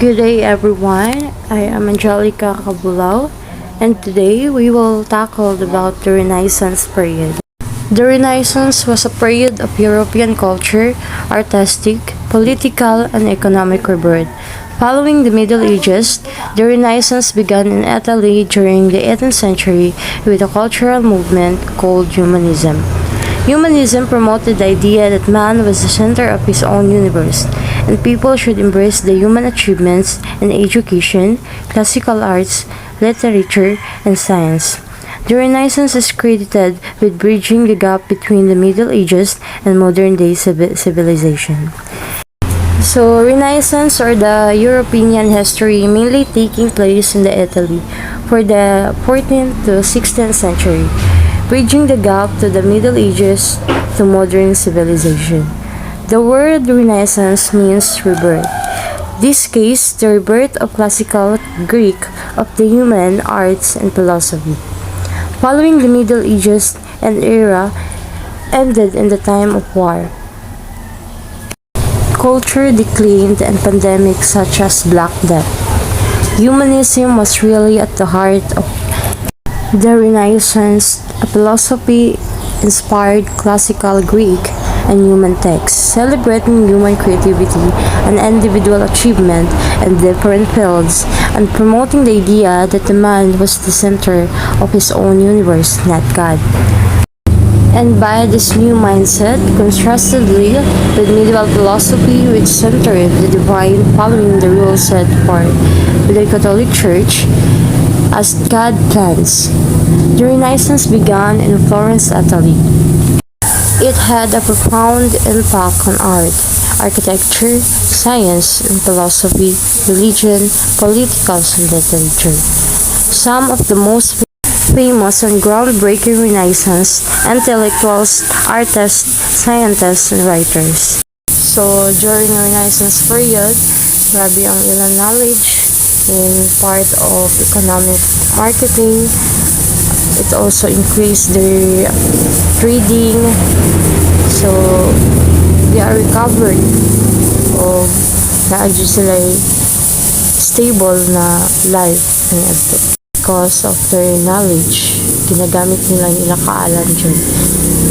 Good day everyone, I am Angelica Cabulao and today we will tackle about the Renaissance period. The Renaissance was a period of European culture, artistic, political, and economic rebirth. Following the Middle Ages, the Renaissance began in Italy during the 18th century with a cultural movement called Humanism. Humanism promoted the idea that man was the center of his own universe, and people should embrace the human achievements in education, classical arts, literature, and science. The Renaissance is credited with bridging the gap between the Middle Ages and modern-day civilization. So, Renaissance or the European history mainly taking place in the Italy for the 14th to 16th century, bridging the gap to the Middle Ages to modern civilization. The word Renaissance means rebirth. This case, the rebirth of classical Greek of the human arts and philosophy. Following the Middle Ages, an era ended in the time of war. Culture declined and pandemics such as Black Death. Humanism was really at the heart of the Renaissance, a philosophy inspired classical Greek and human texts, celebrating human creativity and individual achievement in different fields, and promoting the idea that the man was the center of his own universe, not God. And by this new mindset, contrastedly with medieval philosophy which centered the divine following the rules set forth with the Catholic Church as God plans. The Renaissance began in Florence, Italy. It had a profound impact on art, architecture, science, and philosophy, religion, politicals, and literature. Some of the most famous and groundbreaking Renaissance intellectuals, artists, scientists, and writers. So, during the Renaissance period, grabe ang ilang knowledge in part of economic marketing. It also increased their trading. So, they are recovered of naadyo sila stable na life and everything. Because of their knowledge, ginagamit nila yung ilang kaalam dyan.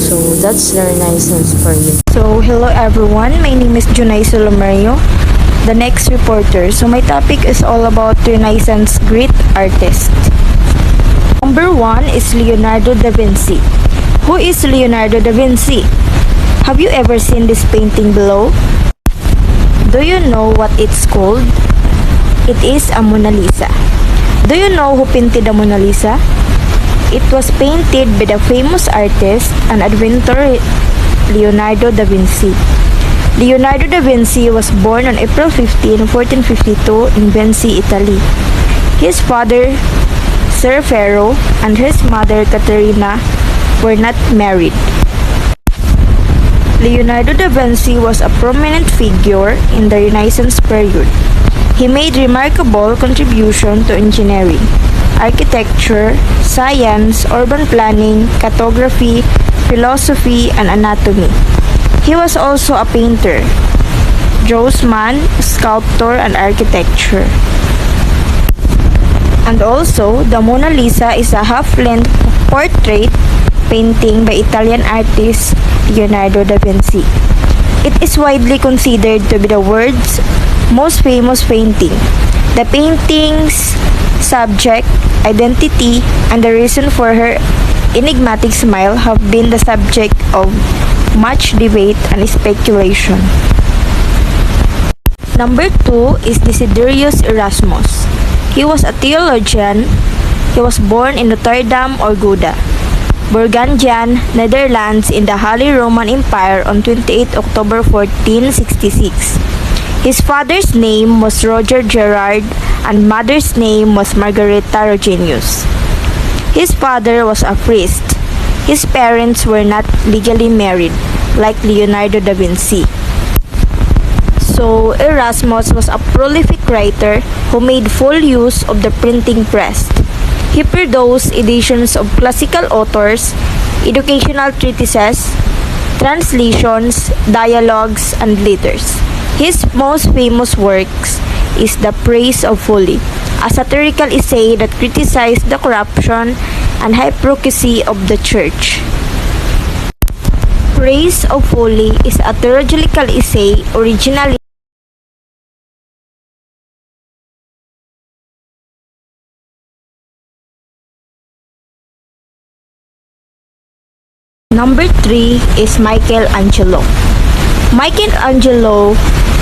So, that's the Renaissance period. So, hello everyone. My name is Junay Solomario, the next reporter. So, my topic is all about Renaissance great artists. Number 1 is Leonardo da Vinci. Who is Leonardo da Vinci? Have you ever seen this painting below? Do you know what it's called? It is a Mona Lisa. Do you know who painted the Mona Lisa? It was painted by the famous artist and inventor Leonardo da Vinci. Leonardo da Vinci was born on April 15, 1452 in Vinci, Italy. His father, Sir Ferro, and his mother, Caterina, were not married. Leonardo da Vinci was a prominent figure in the Renaissance period. He made remarkable contribution to engineering, architecture, science, urban planning, cartography, philosophy, and anatomy. He was also a painter, draughtsman, sculptor, and architecture. And also, the Mona Lisa is a half-length portrait painting by Italian artist Leonardo da Vinci. It is widely considered to be the world's most famous painting. The painting's subject, identity, and the reason for her enigmatic smile have been the subject of much debate and speculation. Number 2 is Desiderius Erasmus. He was a theologian. He was born in Rotterdam or Gouda, Burgundian, Netherlands in the Holy Roman Empire on 28 October 1466. His father's name was Roger Gerard and mother's name was Margareta Rogenius. His father was a priest. His parents were not legally married, like Leonardo da Vinci. So, Erasmus was a prolific writer who made full use of the printing press. He produced editions of classical authors, educational treatises, translations, dialogues, and letters. His most famous works is The Praise of Folly, a satirical essay that criticized the corruption and hypocrisy of the church. Praise of Folly is a theological essay originally Number 3 is Michelangelo. Michelangelo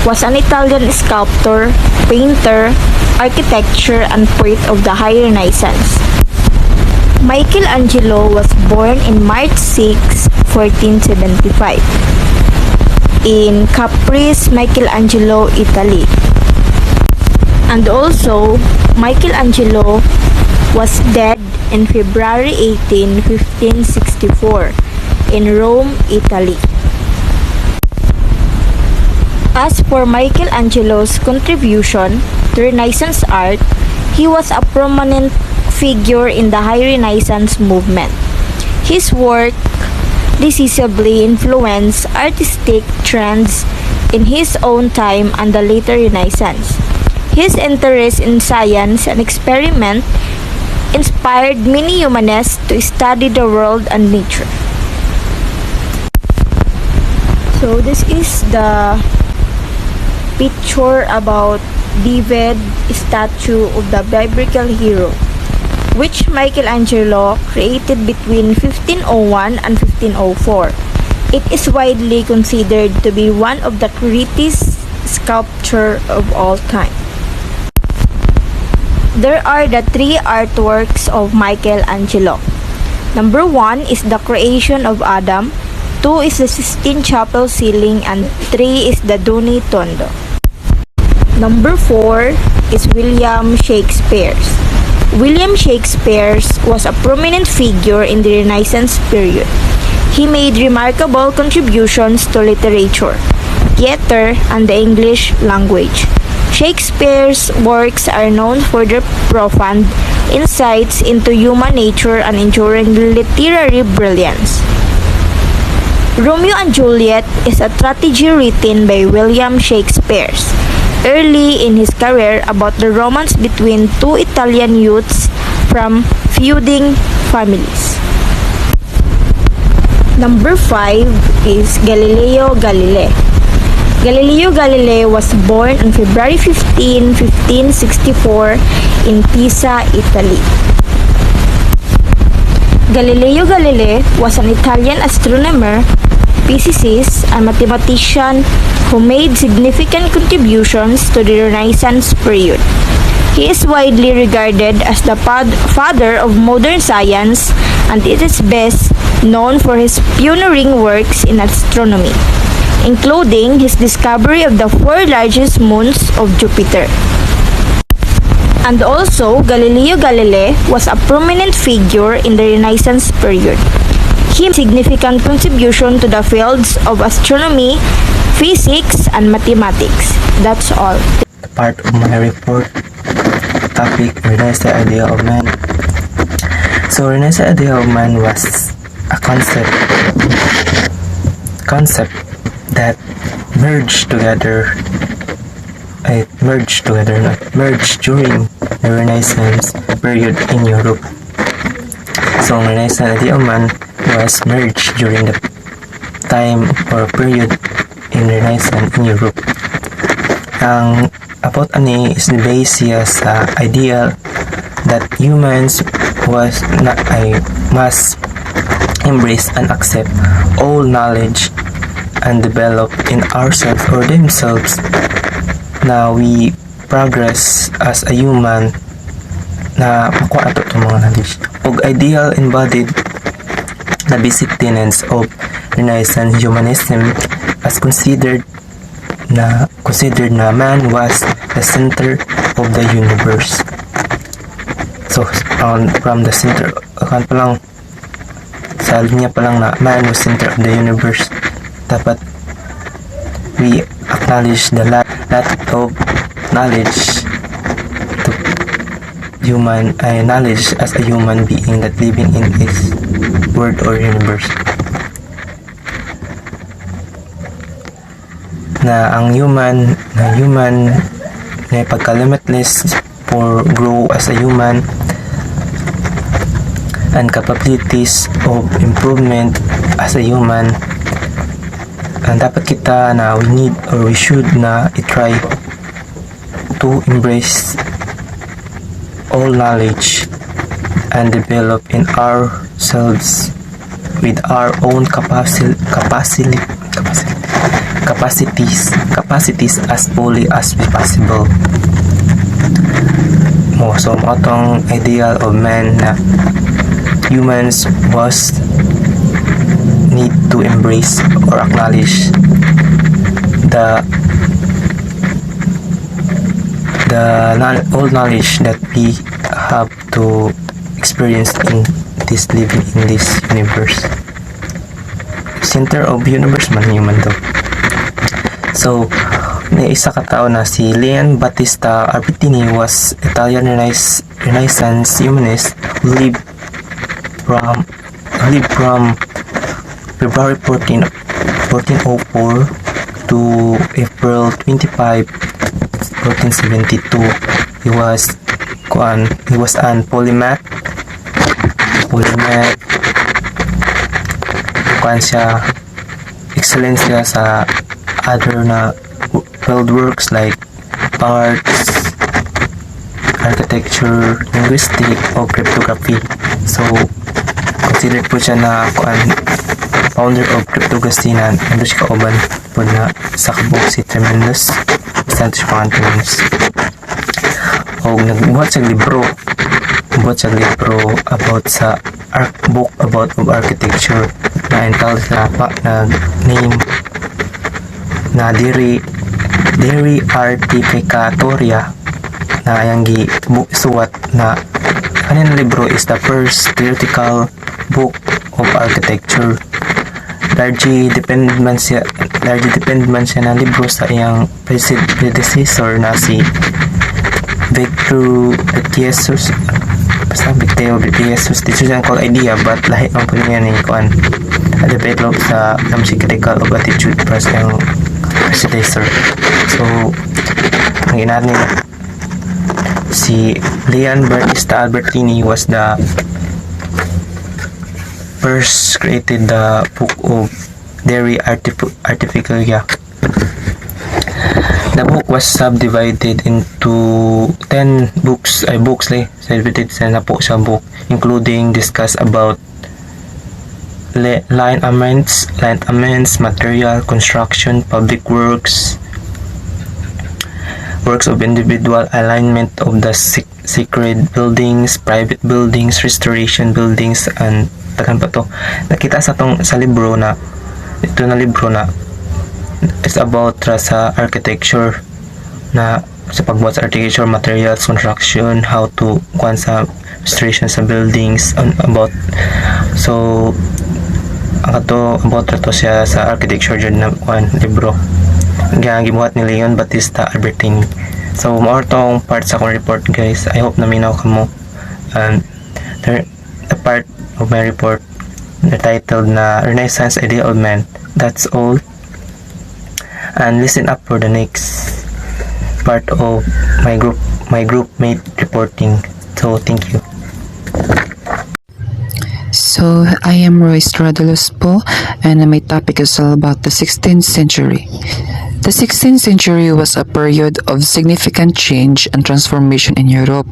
was an Italian sculptor, painter, architecture, and poet of the High Renaissance. Michelangelo was born in March 6, 1475 in Caprice, Michelangelo, Italy. And also, Michelangelo was dead in February 18, 1564 in Rome, Italy. As for Michelangelo's contribution to Renaissance art, he was a prominent figure in the High Renaissance movement. His work decisively influenced artistic trends in his own time and the later Renaissance. His interest in science and experiment inspired many humanists to study the world and nature. So this is the picture about David, statue of the biblical hero, which Michelangelo created between 1501 and 1504. It is widely considered to be one of the greatest sculpture of all time. There are the three artworks of Michelangelo. Number 1 is the creation of Adam, 2 is the Sistine Chapel ceiling, and 3 is the Doni Tondo. Number 4 is William Shakespeare. William Shakespeare was a prominent figure in the Renaissance period. He made remarkable contributions to literature, theater, and the English language. Shakespeare's works are known for their profound insights into human nature and enduring literary brilliance. Romeo and Juliet is a tragedy written by William Shakespeare early in his career about the romance between two Italian youths from feuding families. Number 5 is Galileo Galilei. Galileo Galilei was born on February 15, 1564 in Pisa, Italy. Galileo Galilei was an Italian astronomer, physicist, and mathematician who made significant contributions to the Renaissance period. He is widely regarded as the father of modern science and it is best known for his pioneering works in astronomy, including his discovery of the 4 largest moons of Jupiter. And also, Galileo Galilei was a prominent figure in the Renaissance period. He made significant contribution to the fields of astronomy, physics, and mathematics. That's all. Part of my report, topic, Renaissance idea of man. So, Renaissance idea of man was a concept that merged during the Renaissance period in Europe. So, Renaissance idea of man was merged during the time or period in Renaissance in Europe. Ang about ani is based sa ideal that humans must embrace and accept all knowledge and develop in ourselves or themselves na we progress as a human na makuha ato itong mga knowledge. Og ideal embodied the basic tenets of Renaissance humanism as considered na man was the center of the universe. So from the center pa lang sa linya pa lang na man was center of the universe, dapat we acknowledge the lack of knowledge to knowledge as a human being that living in this world or universe. Na ang human na pagka-limitless for grow as a human and capabilities of improvement as a human. And dapat kita na we need or we should na i-try to embrace all knowledge and develop in ourselves with our own capacities as fully as possible. So atong ideal of man na humans was need to embrace or acknowledge the all knowledge that we have to experience in this living in this universe. Center of universe man human daw. So may isa ka tao na si Leon Battista Albertini was Italian Renaissance humanist who lived from February 1404 to April 25, 1472. He was an polymath. Siya excellent siya sa other na field works like arts, architecture, linguistic, o cryptography. So considered po siya na founder of cryptography na nandun siya kauban po na sa kabuk si Tremendous Santos Pantones. O nagbuhat siya libro about sa book about of architecture na entitled na name na Diri Artificatoria na ayang suwat na kanin libro is the first theoretical book of architecture. Largely depend man siya na libro sa iyang predecessor na si Victor Vitienus. Basta Victor Vitienus, dito siya called idea but lahi ang po niya ni kuan develop sa critical of attitude para sa iyang predecessor. So ang inaad nila si Leon Battista Albertini was the first created the book of Dairy Artificialia. The book was subdivided into 10 books, subdivided sa po sa book, including discuss about line amendments, material construction, public works of individual alignment of the sacred buildings, private buildings, restoration buildings, and tagan pa to. Nakita sa libro na ito na libro na it's about sa architecture na sa pagbuhat sa architecture, materials, construction, how to kuan sa restoration sa buildings, about so about to siya sa architecture dyan na kuan libro nga gibuhat ni Leon Battista Albertini. So more tong part sa akong report guys. I hope na minaw kamo and the part of my report titled na Renaissance Ideal of Man. That's all. And listen up for the next part of my group mate reporting. So thank you. So I am Roy Stradulos po, and my topic is all about the 16th century. The 16th century was a period of significant change and transformation in Europe.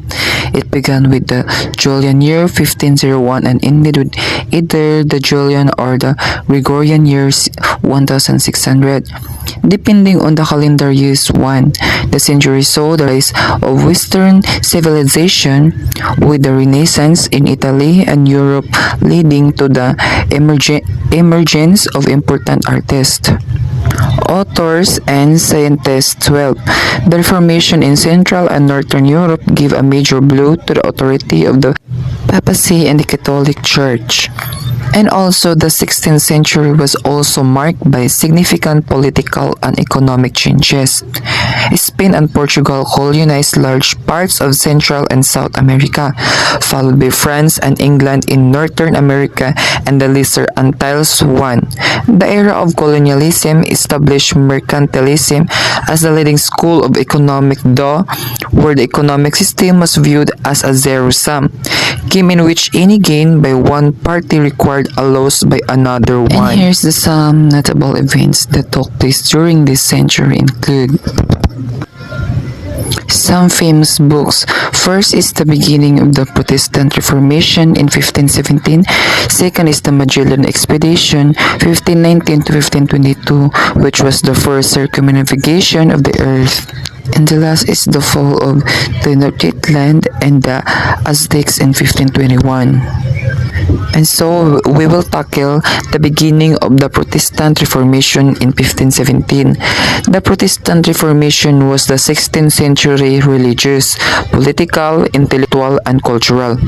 It began with the Julian year 1501 and ended with either the Julian or the Gregorian years 1600. Depending on the calendar used, the century saw the rise of Western civilization with the Renaissance in Italy and Europe, leading to the emergence of important artists, authors, and scientists. 12. The Reformation in Central and Northern Europe gave a major blow to the authority of the papacy and the Catholic Church. And also, the 16th century was also marked by significant political and economic changes. Spain and Portugal colonized large parts of Central and South America, followed by France and England in Northern America and the Lesser Antilles won. The era of colonialism established mercantilism as the leading school of economic law, where the economic system was viewed as a zero-sum game in which any gain by one party required a loss by another one. And here's some notable events that took place during this century include some famous books. First is the beginning of the Protestant Reformation in 1517. Second is the Magellan Expedition, 1519 to 1522, which was the first circumnavigation of the Earth. And the last is the fall of Tenochtitlan and the Aztecs in 1521. And so we will tackle the beginning of the Protestant Reformation in 1517. The Protestant Reformation was the 16th century religious, political, intellectual, and cultural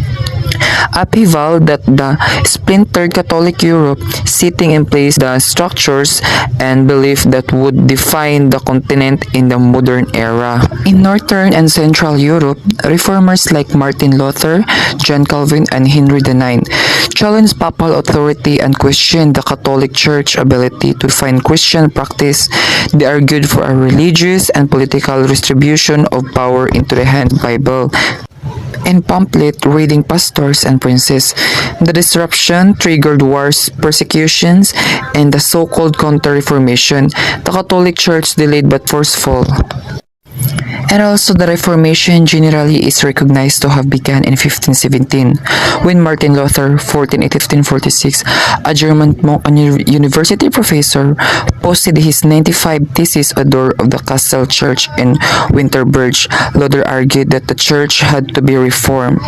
upheaval that the splintered Catholic Europe, setting in place the structures and belief that would define the continent in the modern era. In Northern and Central Europe, reformers like Martin Luther, John Calvin, and Henry IX challenged papal authority and questioned the Catholic Church's ability to define Christian practice. They argued for a religious and political distribution of power into the hand Bible and pamphlet reading pastors and princes. The disruption triggered wars, persecutions, and the so-called Counter-Reformation. The Catholic Church delayed but forceful. And also the Reformation generally is recognized to have begun in 1517 when Martin Luther, 1480-1546, a German monk and university professor, posted his 95 theses on the door of the Castle Church in Winterberg. Luther argued that the church had to be reformed.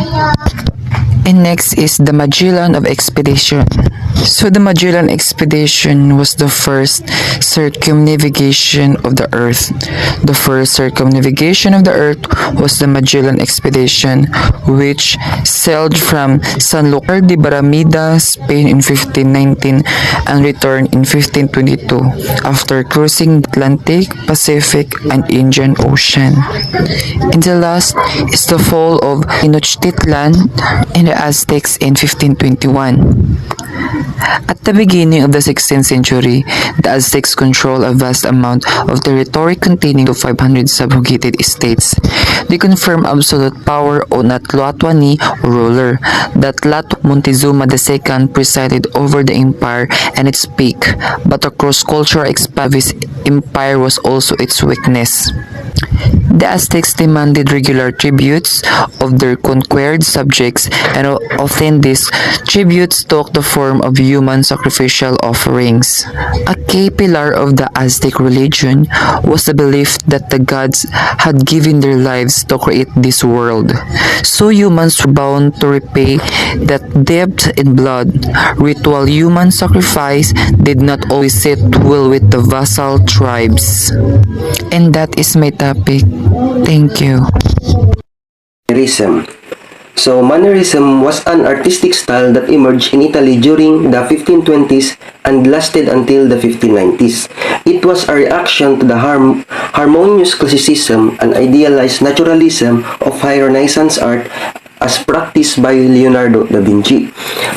And next is the Magellan Expedition. So the Magellan Expedition was the first circumnavigation of the Earth. The first circumnavigation of the Earth was the Magellan Expedition, which sailed from Sanlúcar de Barrameda, Spain in 1519 and returned in 1522 after cruising the Atlantic, Pacific, and Indian Ocean. And the last is the fall of Tenochtitlan and the Aztecs in 1521. At the beginning of the 16th century, the Aztecs controlled a vast amount of territory containing 500 subjugated states. They confirmed absolute power on a Tlatoani ruler. The Tlato Montezuma II presided over the empire and its peak, but the cross-cultural expansion of his empire was also its weakness. The Aztecs demanded regular tributes of their conquered subjects, and often these tributes took the form of human sacrificial offerings. A key pillar of the Aztec religion was the belief that the gods had given their lives to create this world, so humans were bound to repay that debt in blood. Ritual human sacrifice did not always sit well with the vassal tribes. And that is my topic. Thank you. Mannerism. So, Mannerism was an artistic style that emerged in Italy during the 1520s and lasted until the 1590s. It was a reaction to the harmonious classicism and idealized naturalism of high Renaissance art as practiced by Leonardo da Vinci,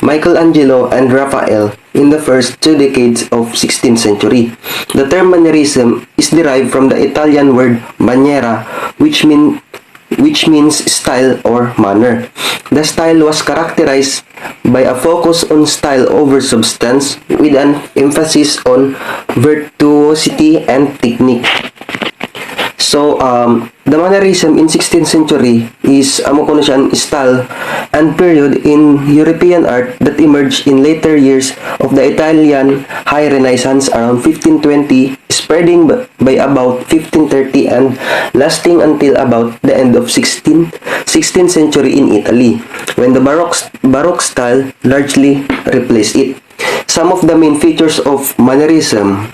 Michelangelo, and Raphael in the first 2 decades of 16th century. The term Mannerism is derived from the Italian word maniera, which means style or manner. The style was characterized by a focus on style over substance, with an emphasis on virtuosity and technique. So, the Mannerism in 16th century is style and period in European art that emerged in later years of the Italian High Renaissance around 1520, spreading by about 1530 and lasting until about the end of 16th century in Italy, when the Baroque style largely replaced it. Some of the main features of Mannerism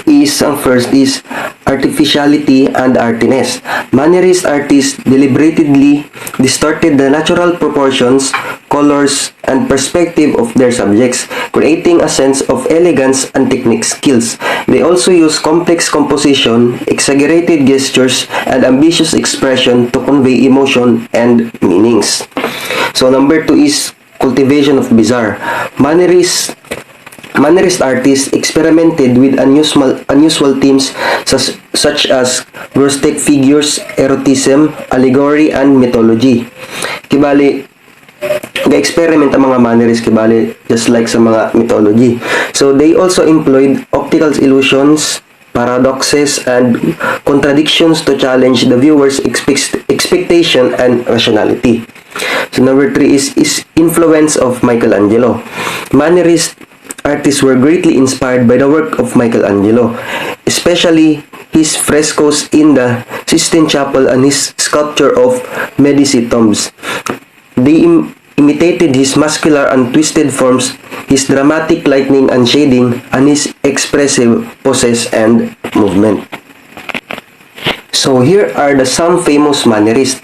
is, ang first is artificiality and artiness. Mannerist artists deliberately distorted the natural proportions, colors, and perspective of their subjects, creating a sense of elegance and technique skills. They also use complex composition, exaggerated gestures, and ambitious expression to convey emotion and meanings. So number 2 is cultivation of bizarre. Mannerist artists experimented with unusual themes such as grotesque figures, erotism, allegory, and mythology. Kibali, ga-experiment ang mga mannerist kibali just like sa mga mythology. So they also employed optical illusions, paradoxes, and contradictions to challenge the viewer's expectation and rationality. So number 3 is influence of Michelangelo. Mannerist artists were greatly inspired by the work of Michelangelo, especially his frescoes in the Sistine Chapel and his sculpture of Medici tombs. They imitated his muscular and twisted forms, his dramatic lighting and shading, and his expressive poses and movement. So here are some famous Mannerists.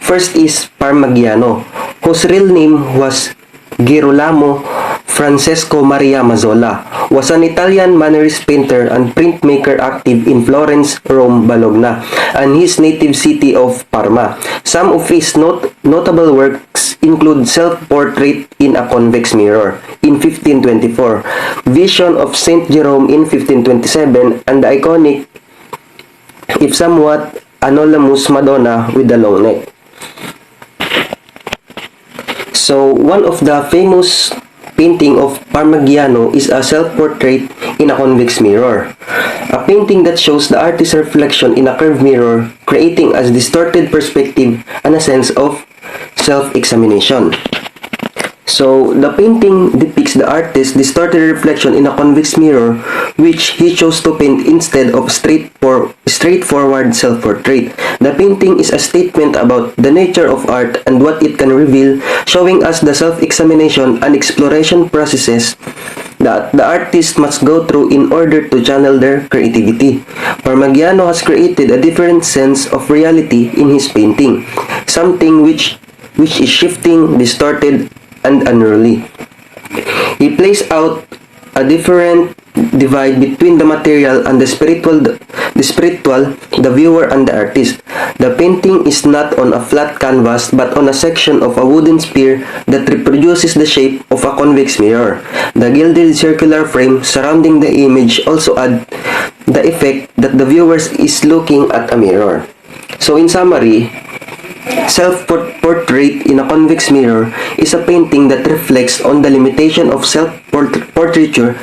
First is Parmigiano, whose real name was Girolamo Francesco Maria Mazzola, was an Italian Mannerist painter and printmaker active in Florence, Rome, Bologna, and his native city of Parma. Some of his notable works include Self-Portrait in a Convex Mirror in 1524, Vision of Saint Jerome in 1527, and the iconic, if somewhat anonymous Madonna with the long neck. So, one of the famous painting of Parmigiano is a self-portrait in a convex mirror. A painting that shows the artist's reflection in a curved mirror, creating a distorted perspective and a sense of self-examination. So, the painting depicts the artist's distorted reflection in a convex mirror, which he chose to paint instead of straightforward self-portrait. The painting is a statement about the nature of art and what it can reveal, showing us the self-examination and exploration processes that the artist must go through in order to channel their creativity. Parmigiano has created a different sense of reality in his painting, something which is shifting, distorted, and unruly. He plays out a different divide between the material and the spiritual, the viewer and the artist. The painting is not on a flat canvas but on a section of a wooden sphere that reproduces the shape of a convex mirror. The gilded circular frame surrounding the image also add the effect that the viewer is looking at a mirror. So in summary, Self-Portrait in a Convex Mirror is a painting that reflects on the limitation of self-portraiture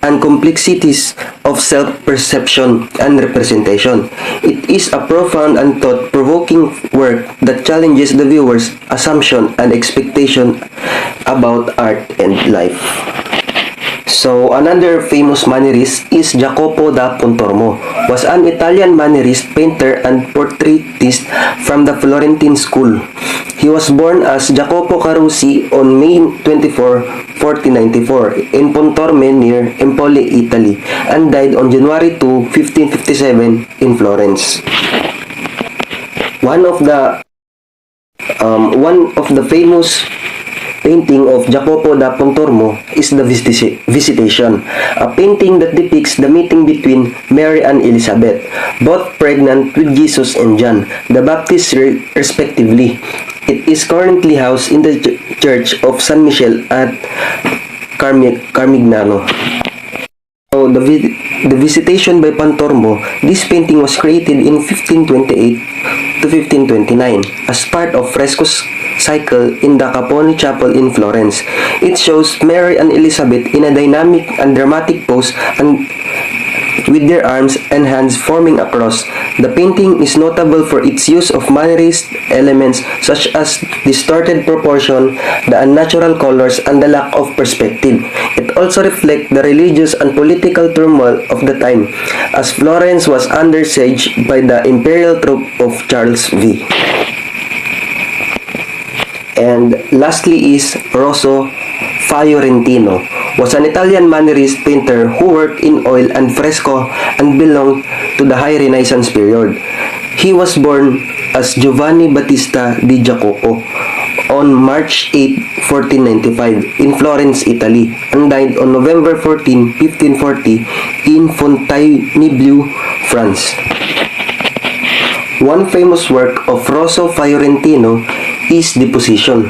and complexities of self-perception and representation. It is a profound and thought-provoking work that challenges the viewer's assumption and expectation about art and life. So, another famous Mannerist is Jacopo da Pontormo, was an Italian Mannerist painter and portraitist from the Florentine school. He was born as Jacopo Carusi on May 24, 1494 in Pontorme near Empoli, Italy, and died on January 2, 1557 in Florence. One of the famous painting of Jacopo da Pontormo is The Visitation, a painting that depicts the meeting between Mary and Elizabeth, both pregnant with Jesus and John the Baptist respectively. It is currently housed in the Church of San Michele at Carmignano. So, the Visitation by Pontormo, this painting was created in 1528 to 1529 as part of frescoes cycle in the Capone Chapel in Florence. It shows Mary and Elizabeth in a dynamic and dramatic pose and with their arms and hands forming a cross. The painting is notable for its use of Mannerist elements such as distorted proportion, the unnatural colors, and the lack of perspective. It also reflects the religious and political turmoil of the time, as Florence was under siege by the imperial troop of Charles V. And lastly is Rosso Fiorentino, was an Italian Mannerist painter who worked in oil and fresco and belonged to the High Renaissance period. He was born as Giovanni Battista di Jacopo on March 8, 1495 in Florence, Italy, and died on November 14, 1540 in Fontainebleau, France. One famous work of Rosso Fiorentino is Deposition,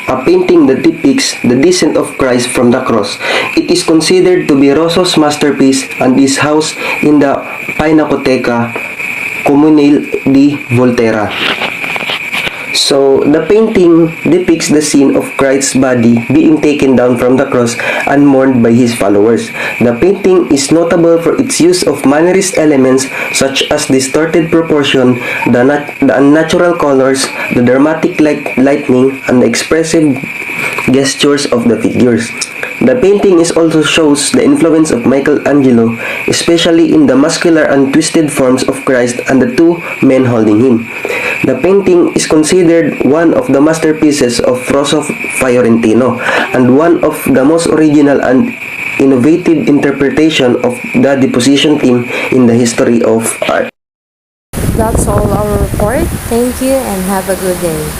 a painting that depicts the descent of Christ from the cross. It is considered to be Rosso's masterpiece and is housed in the Pinacoteca Comunale di Volterra. So, the painting depicts the scene of Christ's body being taken down from the cross and mourned by his followers. The painting is notable for its use of Mannerist elements such as distorted proportion, the unnatural colors, the dramatic lighting, and the expressive gestures of the figures. The painting also shows the influence of Michelangelo, especially in the muscular and twisted forms of Christ and the two men holding him. The painting is considered one of the masterpieces of Rosso Fiorentino and one of the most original and innovative interpretation of the deposition theme in the history of art. That's all our report. Thank you and have a good day.